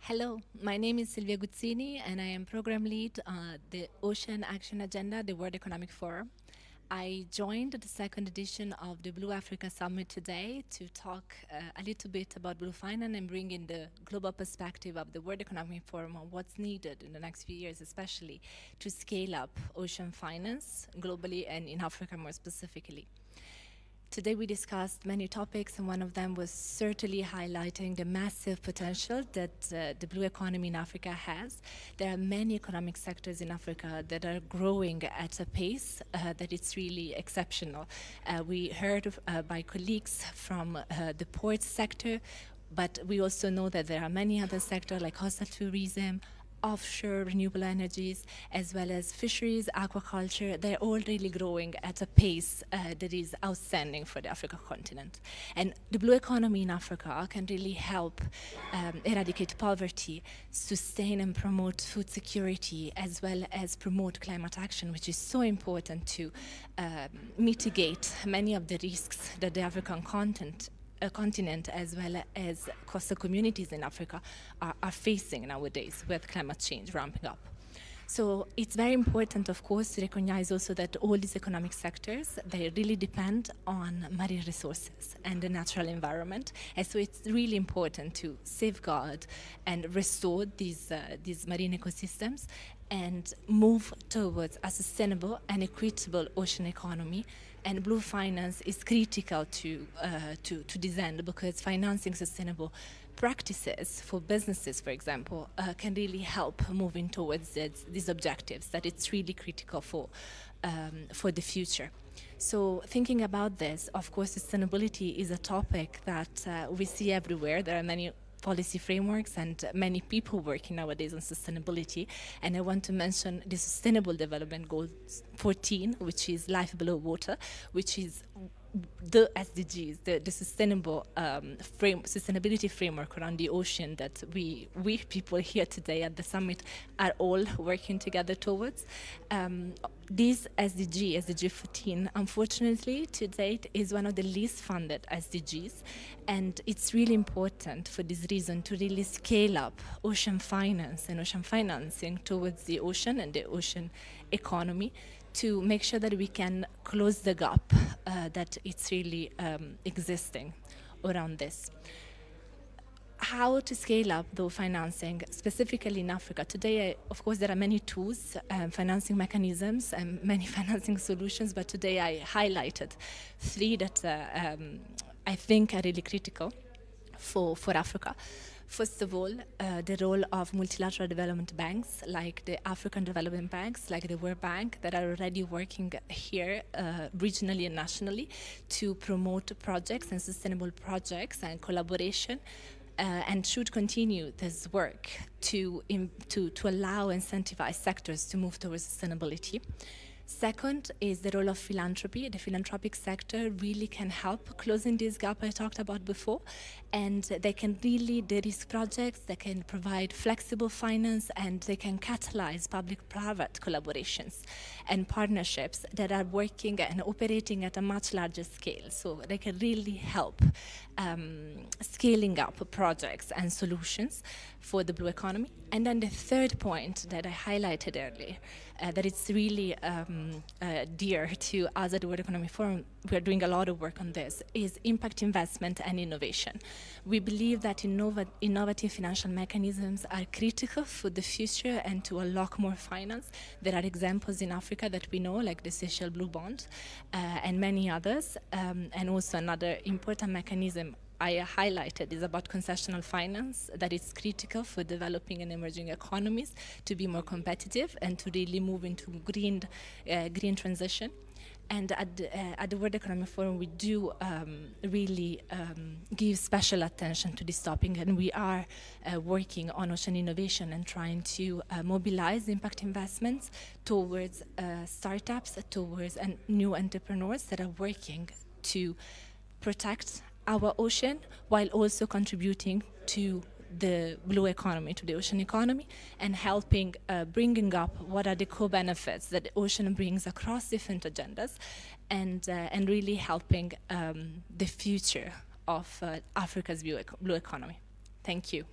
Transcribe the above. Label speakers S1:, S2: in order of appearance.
S1: Hello, my name is Silvia Guzzini, and I am program lead the Ocean Action Agenda, the World Economic Forum. I joined the second edition of the Blue Africa Summit today to talk a little bit about blue finance and bring in the global perspective of the World Economic Forum on what's needed in the next few years, especially to scale up ocean finance globally and in Africa more specifically. Today we discussed many topics, and one of them was certainly highlighting the massive potential that the blue economy in Africa has. There are many economic sectors in Africa that are growing at a pace that it's really exceptional. We heard by colleagues from the port sector, but we also know that there are many other sectors like coastal tourism, offshore renewable energies, as well as fisheries, aquaculture. They're all really growing at a pace that is outstanding for the African continent. And the blue economy in Africa can really help eradicate poverty, sustain and promote food security, as well as promote climate action, which is so important to mitigate many of the risks that the African continent as well as coastal communities in Africa are facing nowadays with climate change ramping up. So it's very important, of course, to recognize also that all these economic sectors, they really depend on marine resources and the natural environment. And so it's really important to safeguard and restore these marine ecosystems and move towards a sustainable and equitable ocean economy. And blue finance is critical to this end, because financing sustainable practices for businesses, for example, can really help moving towards these objectives that it's really critical for the future. So thinking about this, of course, sustainability is a topic that we see everywhere. There are many policy frameworks and many people working nowadays on sustainability. And I want to mention the Sustainable Development Goal 14, which is life below water, which is the SDGs, the sustainable sustainability framework around the ocean that we people here today at the summit are all working together towards. This SDG 14, unfortunately, to date, is one of the least funded SDGs, and it's really important for this reason to really scale up ocean finance and ocean financing towards the ocean and the ocean economy, to make sure that we can close the gap that it's really existing around this. How to scale up, though, financing, specifically in Africa? Today, of course, there are many tools, financing mechanisms, and many financing solutions, but today I highlighted three that I think are really critical for Africa. First of all, the role of multilateral development banks, like the African development banks, like the World Bank, that are already working here regionally and nationally to promote projects and sustainable projects and collaboration, and should continue this work to allow and incentivize sectors to move towards sustainability. Second is the role of philanthropy. The philanthropic sector really can help closing this gap I talked about before, and they can really de-risk projects, they can provide flexible finance, and they can catalyze public-private collaborations and partnerships that are working and operating at a much larger scale. So they can really help scaling up projects and solutions for the blue economy. And then the third point that I highlighted earlier, that it's really dear to us at the World Economic Forum, we are doing a lot of work on this, is impact investment and innovation. We believe that innovative financial mechanisms are critical for the future and to unlock more finance. There are examples in Africa that we know, like the Seychelles Blue Bond and many others. And also another important mechanism I highlighted is about concessional finance, that is critical for developing and emerging economies to be more competitive and to really move into green transition. And at the World Economic Forum, we do really give special attention to this topic, and we are working on ocean innovation and trying to mobilize impact investments towards startups, towards new entrepreneurs that are working to protect our ocean while also contributing to the blue economy, to the ocean economy, and helping bringing up what are the co-benefits that the ocean brings across different agendas, and really helping the future of Africa's blue economy. Thank you.